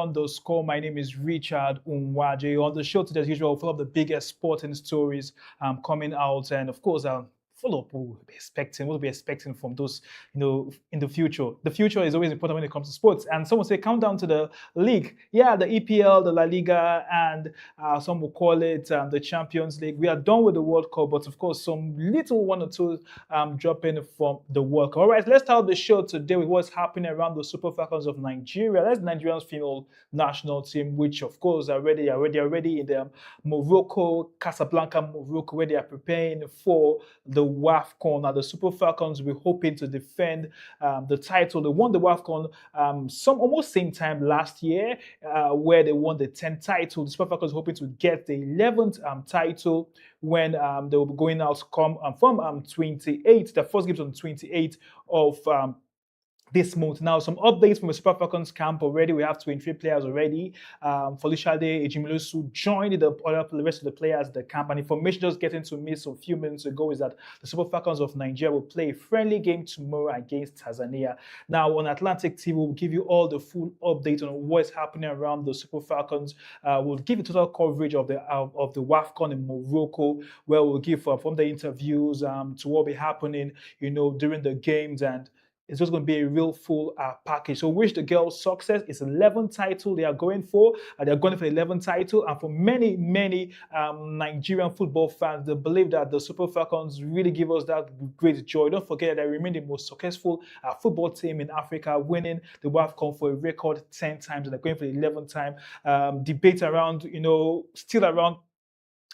Underscore. My name is Richard Unwaje. On the show today, as usual, full of the biggest sporting stories coming out, and of course, full of what we'll be expecting from those, in the future. The future is always important when it comes to sports. And someone say, countdown to the league. Yeah, the EPL, the La Liga, and some will call it the Champions League. We are done with the World Cup, but of course, some little one or two dropping from the World Cup. All right, let's start the show today with what's happening around the Super Falcons of Nigeria. That's Nigeria's female national team, which of course are already in the Morocco, Casablanca, Morocco, where they are preparing for the WAFCON. Now, the Super Falcons will be hoping to defend the title. They won the WAFCON some almost same time last year, where they won the 10th title. The Super Falcons hoping to get the 11th title when they will be going out come from 28. The first game's on 28th of this month. Now, some updates from the Super Falcons camp already. We have 23 players already. Folishade Ejimilosu joined the rest of the players at the camp. And information just getting to me some few minutes ago is that the Super Falcons of Nigeria will play a friendly game tomorrow against Tanzania. Now, on Atlantic TV, we'll give you all the full update on what's happening around the Super Falcons. We'll give you total coverage of the WAFCON in Morocco, where we'll give from the interviews to what will be happening, during the games, and it's just going to be a real full package. So wish the girls success. It's 11th title they are going for. They're going for the 11th title. And for many, many Nigerian football fans, they believe that the Super Falcons really give us that great joy. Don't forget that they remain the most successful football team in Africa, winning the WAFCON for a record 10 times. And they're going for the 11th time. Debate around, still around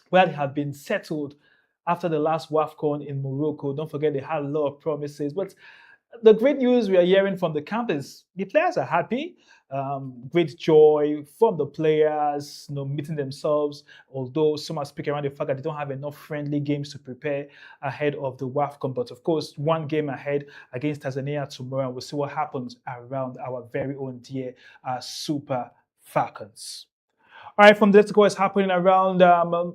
where they have been settled after the last WAFCON in Morocco. Don't forget they had a lot of promises. But the great news we are hearing from the camp is the players are happy. Great joy from the players, meeting themselves. Although some are speaking around the fact that they don't have enough friendly games to prepare ahead of the WAFCON. But of course, one game ahead against Tanzania tomorrow, and we'll see what happens around our very own dear Super Falcons. All right, from there to go, what's happening around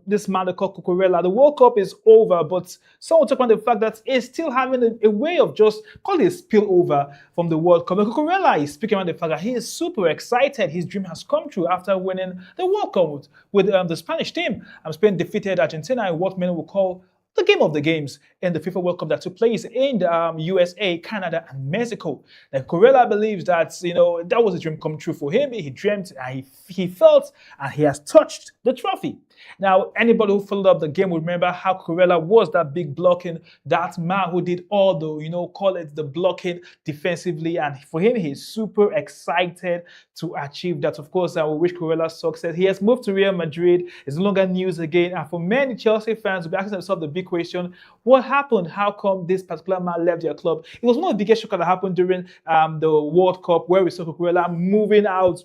this man called Cucurella. The World Cup is over, but someone talk about the fact that it's still having a way of just call it a spillover from the World Cup. And Cucurella is speaking about the fact that he is super excited. His dream has come true after winning the World Cup with the Spanish team. Spain defeated Argentina in what many will call the game of the games in the FIFA World Cup that took place in the USA, Canada, and Mexico. Now, Corella believes that, that was a dream come true for him. He dreamt, and he felt, and he has touched the trophy. Now, anybody who followed up the game will remember how Corella was that big blocking, that man who did all the, call it the blocking defensively. And for him, he's super excited to achieve that. Of course, I will wish Corella success. He has moved to Real Madrid. It's no longer news again. And for many Chelsea fans, will be asking themselves the big question, what happened? How come this particular man left their club? It was one of the biggest shockers that happened during the World Cup, where we saw Cucurella moving out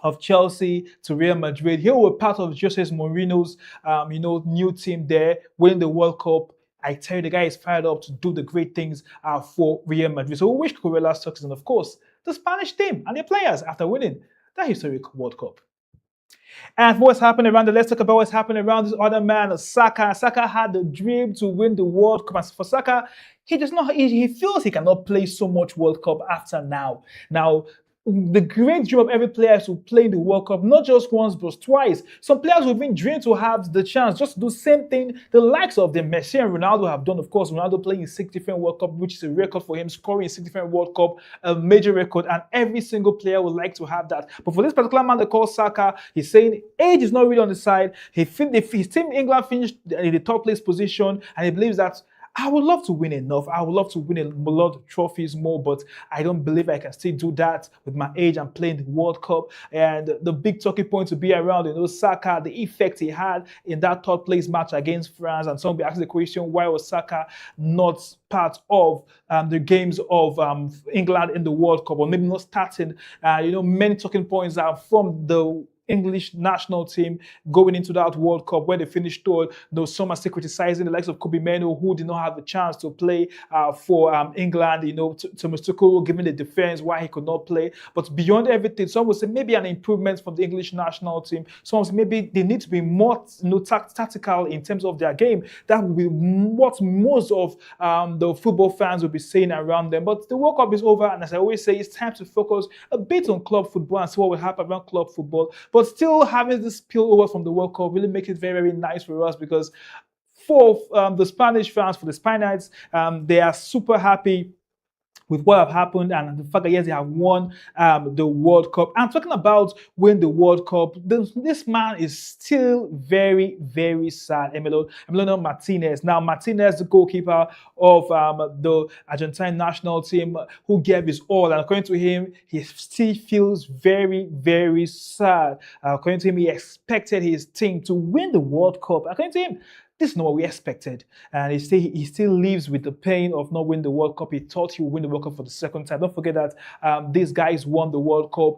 of Chelsea to Real Madrid. He was part of Jose Mourinho's, new team there, winning the World Cup. I tell you, the guy is fired up to do the great things for Real Madrid. So we wish Cucurella success, and of course, the Spanish team and their players after winning that historic World Cup. And what's happening around let's talk about what's happening around this other man, Saka. Saka had the dream to win the World Cup. As for Saka, he feels he cannot play so much World Cup after now. Now, the great dream of every player is to play in the World Cup, not just once, but twice. Some players have been dreamed to have the chance just to do the same thing the likes of the Messi and Ronaldo have done. Of course, Ronaldo playing in 6 different World Cup, which is a record for him, scoring in 6 different World Cup, a major record, and every single player would like to have that. But for this particular man they call Saka, he's saying age is not really on the side. His team England finished in the top place position, and he believes that I would love to win enough. I would love to win a lot of trophies more, but I don't believe I can still do that with my age and playing the World Cup. And the big talking point to be around, Saka, the effect he had in that third place match against France. And some will be asking the question, why was Saka not part of the games of England in the World Cup, or maybe not starting? Many talking points are from the English national team going into that World Cup where they finished third. Some are still criticizing the likes of Kobe Meno, who did not have the chance to play for England. Thomas Tuchel giving the defense why he could not play. But beyond everything, some would say maybe an improvement from the English national team. Some would say maybe they need to be more tactical in terms of their game. That will be what most of the football fans will be saying around them. But the World Cup is over, and as I always say, it's time to focus a bit on club football and see what will happen around club football. But still having this spill over from the World Cup really makes it very, very nice for us, because for the Spanish fans, for the Spaniards, they are super happy with what have happened and the fact that yes, they have won the World Cup. I'm talking about win the World Cup. This man is still very, very sad. Emiliano Martinez. Now, Martinez, the goalkeeper of the Argentine national team, who gave his all, and according to him, he still feels very, very sad. According to him, he expected his team to win the World Cup. According to him, this is not what we expected. And he still lives with the pain of not winning the World Cup. He thought he would win the World Cup for the second time. Don't forget that these guys won the World Cup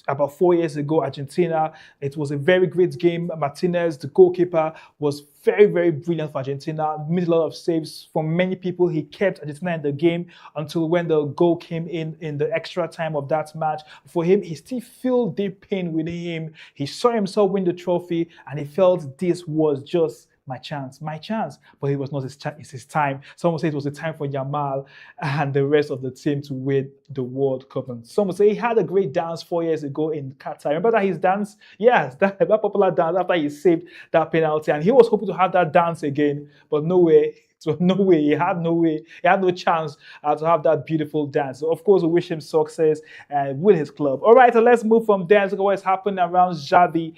about 4 years ago, Argentina. It was a very great game. Martinez, the goalkeeper, was very, very brilliant for Argentina. Made a lot of saves for many people. He kept Argentina in the game until when the goal came in the extra time of that match. For him, he still felt deep pain within him. He saw himself win the trophy, and he felt this was just my chance. But it was not it's his time. Someone say it was the time for Yamal and the rest of the team to win the World Cup. And someone say he had a great dance 4 years ago in Qatar. Remember that his dance? Yes, that popular dance after he saved that penalty. And he was hoping to have that dance again, but no way. So no way. He had no chance to have that beautiful dance. So of course, we wish him success with his club. All right, so let's move from there. Let's look at what's happening around Xavi,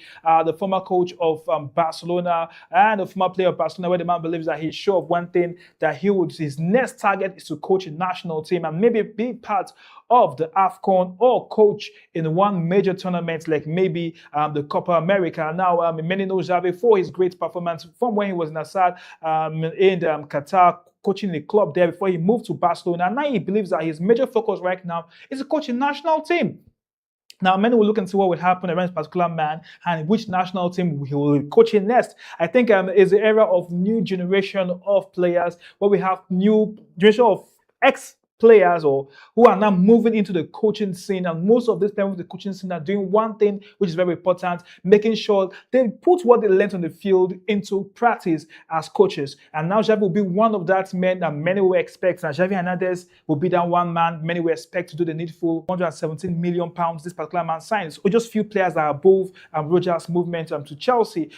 the former coach of Barcelona and the former player of Barcelona, where the man believes that he's sure of one thing, that his next target is to coach a national team and maybe be part of the AFCON or coach in one major tournament like maybe the Copa America. Now, many know Xavi for his great performance from when he was in Assad in Qatar, coaching the club there before he moved to Barcelona. And now he believes that his major focus right now is to coach a national team. Now, many will look and see what will happen around this particular man and which national team he will be coaching next. I think it's the era of new generation of players where we have new generation of ex-players or who are now moving into the coaching scene, and most of these players in the coaching scene are doing one thing which is very important, making sure they put what they learned on the field into practice as coaches. And now Xavi will be one of that men that many will expect. And Xavi Hernandez will be that one man many will expect to do the needful. 117 million pounds this particular man signs, or just few players that are above Rogers' movement to Chelsea.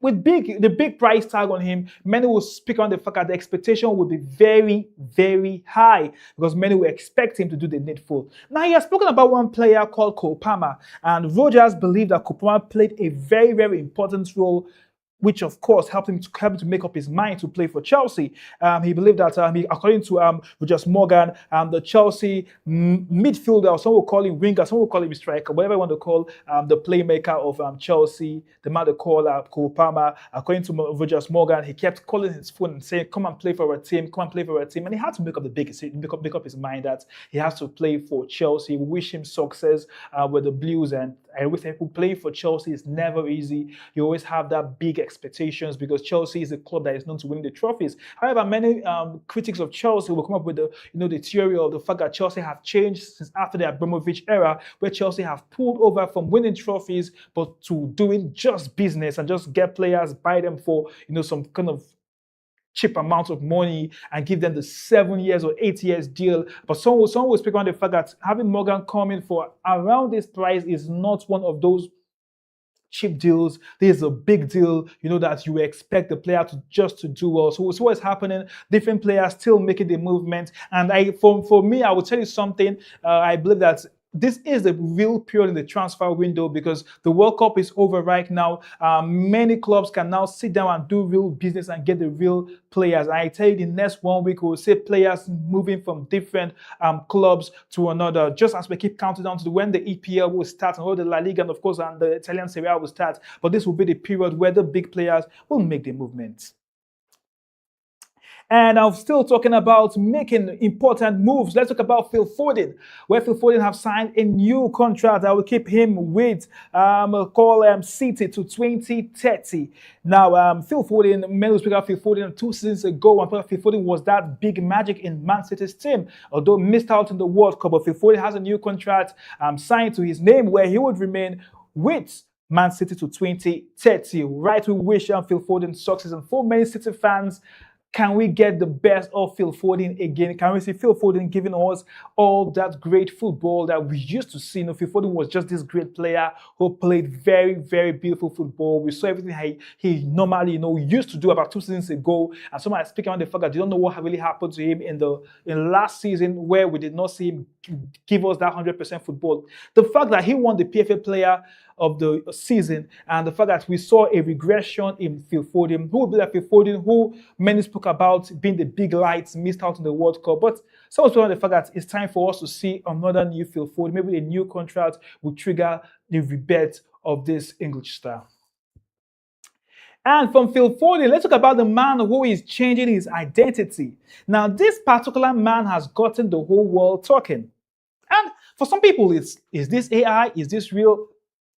With the big price tag on him, many will speak on the fact that the expectation will be very, very high because many will expect him to do the needful. Now, he has spoken about one player called Cole Palmer, and Rogers believed that Cole Palmer played a very, very important role, which of course helped him to make up his mind to play for Chelsea. He believed that, according to Rogers Morgan, the Chelsea midfielder, or some will call him winger, some will call him striker, whatever you want to call the playmaker of Chelsea, the man they call Cole Palmer. According to Rogers Morgan, he kept calling his phone and saying, "Come and play for our team, come and play for our team." And he had to make up his mind that he has to play for Chelsea. We wish him success with the Blues, and I always say people playing for Chelsea is never easy. You always have that big expectations because Chelsea is a club that is known to win the trophies. However, many critics of Chelsea will come up with the theory of the fact that Chelsea have changed since after the Abramovich era, where Chelsea have pulled over from winning trophies but to doing just business and just get players, buy them for some kind of cheap amount of money and give them the 7 years or 8 years deal. But some will speak on the fact that having Morgan come in for around this price is not one of those cheap deals. This is a big deal, that you expect the player to do well. So what's happening? Different players still making the movement. And for me, I will tell you something. I believe that this is the real period in the transfer window because the World Cup is over right now. Many clubs can now sit down and do real business and get the real players. I tell you, the next 1 week, we'll see players moving from different clubs to another, just as we keep counting down to when the EPL will start and when the La Liga and, of course, and the Italian Serie A will start. But this will be the period where the big players will make the movements. And I'm still talking about making important moves. Let's talk about Phil Foden, where Phil Foden have signed a new contract that will keep him with City to 2030. Now, Phil Foden, many will speak about Phil Foden 2 seasons ago, and Phil Foden was that big magic in Man City's team, although missed out in the World Cup. But Phil Foden has a new contract signed to his name where he would remain with Man City to 2030. Right, we wish Phil Foden success, and for many City fans, can we get the best of Phil Foden again? Can we see Phil Foden giving us all that great football that we used to see? Phil Foden was just this great player who played very, very beautiful football. We saw everything he normally, used to do about 2 seasons ago. And some are speaking on the fact that they don't know what really happened to him in last season, where we did not see him give us that 100% football. The fact that he won the PFA Player of the season, and the fact that we saw a regression in Phil Foden, who will be like Phil Foden, who many spoke about being the big lights, missed out on the World Cup. But someone spoke on the fact that it's time for us to see another new Phil Foden. Maybe a new contract will trigger the rebirth of this English star. And from Phil Foden, let's talk about the man who is changing his identity. Now, this particular man has gotten the whole world talking. And for some people, is this AI? Is this real?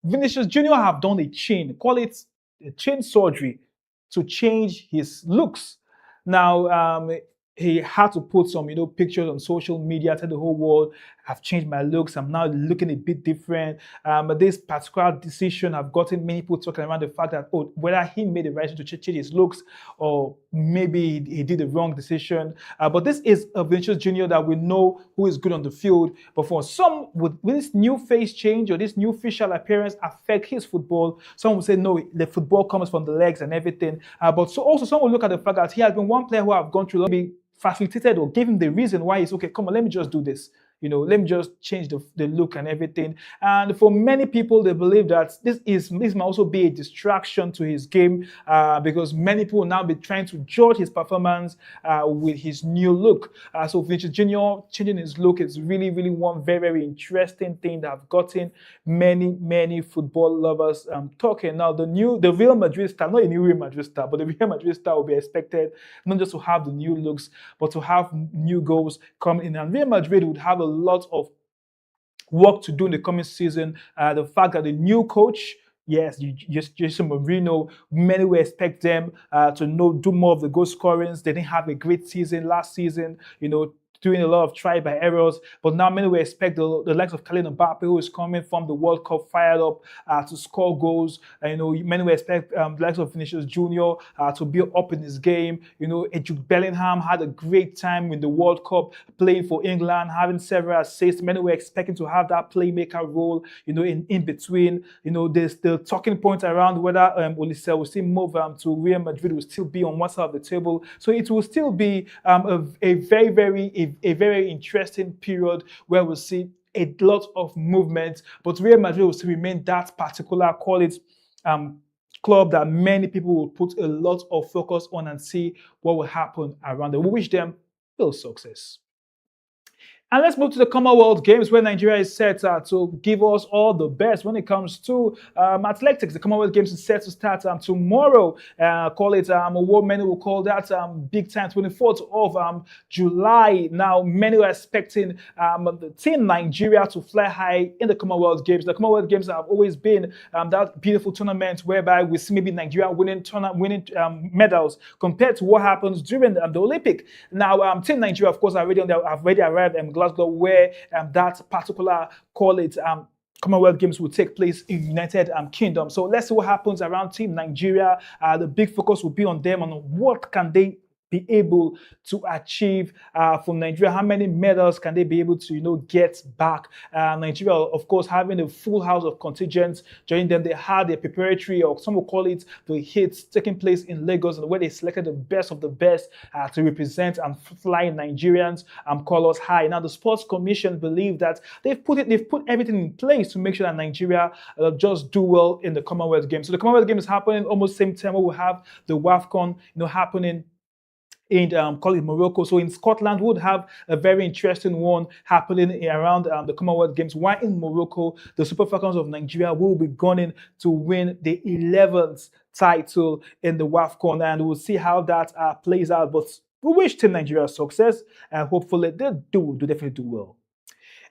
Vinicius Jr. have done a call it a chin surgery to change his looks. Now, he had to put some, pictures on social media, tell the whole world, I've changed my looks. I'm now looking a bit different. But this particular decision have gotten many people talking around the fact that, whether he made the right decision to change his looks or maybe he did the wrong decision. But this is a Vinicius Jr. that we know who is good on the field. But for some, would this new face change or this new facial appearance affect his football? Some will say, no, the football comes from the legs and everything. But so also some will look at the fact that he has been one player who have gone through, maybe facilitated or gave him the reason why he's okay, come on, let me just do this. Let me just change the look and everything. And for many people, they believe that this might also be a distraction to his game because many people will now be trying to judge his performance with his new look. So Vinicius Jr. changing his look is really, really one very, very interesting thing that have gotten many, many football lovers talking. Now, the Real Madrid star, not a new Real Madrid star, but the Real Madrid star will be expected not just to have the new looks, but to have new goals coming in. And Real Madrid would have a lot of work to do in the coming season. The fact that the new coach, yes, Jose Mourinho, many will expect them to do more of the goal scorings. They didn't have a great season last season, doing a lot of try by errors, but now many will expect the likes of Kylian Mbappe, who is coming from the World Cup fired up to score goals. Many will expect the likes of Vinicius Jr. To be up in his game. Jude Bellingham had a great time in the World Cup playing for England, having several assists. Many were expecting to have that playmaker role, in between. There's the talking point around whether Olise will still move to Real Madrid, will still be on one side of the table. So it will still be a very, very interesting period where we'll see a lot of movement, but Real Madrid will still remain that particular, call it, club that many people will put a lot of focus on and see what will happen around them. We wish them real success. And let's move to the Commonwealth Games, where Nigeria is set to give us all the best when it comes to athletics. The Commonwealth Games is set to start tomorrow. Call it what many will call that big time, 24th of July. Now, many are expecting the team Nigeria to fly high in the Commonwealth Games. The Commonwealth Games have always been that beautiful tournament whereby we see maybe Nigeria winning medals compared to what happens during the Olympic. Now, Team Nigeria, of course, have already arrived in Glasgow, where that particular, call it, Commonwealth Games will take place in United Kingdom. So let's see what happens around Team Nigeria. The big focus will be on them, on what can they be able to achieve from Nigeria. How many medals can they be able to, get back? Nigeria, of course, having a full house of contingents joining them. They had a preparatory, or some will call it the hits, taking place in Lagos, where they selected the best of the best to represent and fly Nigerians colors high. Now, the Sports Commission believe that they've put everything in place to make sure that Nigeria just do well in the Commonwealth Games. So the Commonwealth Games is happening almost same time. We'll have the WAFCON, happening in call it Morocco. So in Scotland, we would have a very interesting one happening around the Commonwealth Games. While in Morocco, the Super Falcons of Nigeria will be gunning to win the 11th title in the WAFCON, and we'll see how that plays out. But We wish Team Nigeria success, and hopefully they do definitely do well.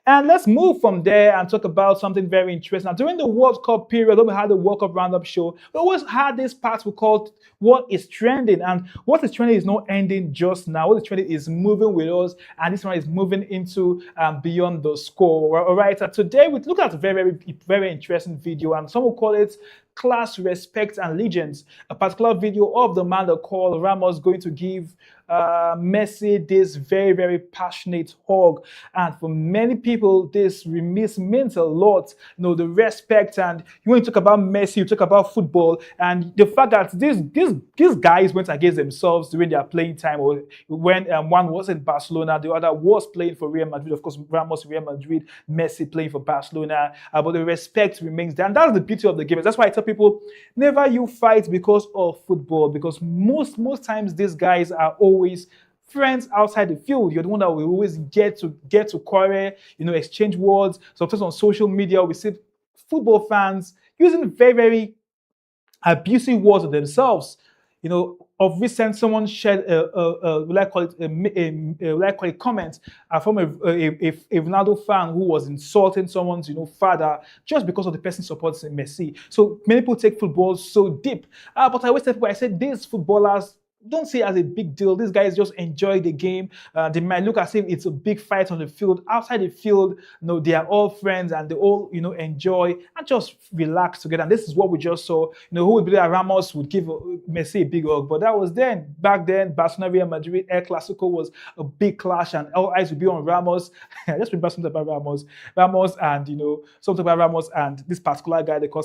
And let's move from there and talk about something very interesting. Now, during the World Cup period, when we had the World Cup roundup show, we always had this part we called What is Trending. And what is trending is not ending just now. What is trending is moving with us, and this one is moving into beyond the score. All right, so today we look at a very interesting video, and some will call it Class, Respect, and Legends. A particular video of the man they call Ramos going to give Messi this very passionate hug, and for many people this means a lot. You know, the respect, and you want to talk about Messi, you talk about football, and the fact that these guys went against themselves during their playing time, or when one was in Barcelona, the other was playing for Real Madrid. Of course, Ramos Real Madrid, Messi playing for Barcelona, but the respect remains there, and that's the beauty of the game. That's why I tell people, never you fight because of football, because most times these guys are always friends outside the field. You're the one that will always get to quarrel, exchange words. Sometimes on social media, we see football fans using very abusive words of themselves. Of recent, someone shared will I call it will I call it comment from a Ronaldo fan who was insulting someone's father just because of the person supports Messi. So many people take football so deep, but I always tell people, I said these footballers, don't see it as a big deal. These guys just enjoy the game. They might look as if it's a big fight on the field. Outside the field, they are all friends, and they all, enjoy and just relax together. And this is what we just saw. Who would believe that Ramos would give Messi a big hug? But that was then. Back then, Barcelona Real Madrid El Clasico was a big clash, and all eyes would be on Ramos. Just remember something about Ramos, and something about Ramos and this particular guy they call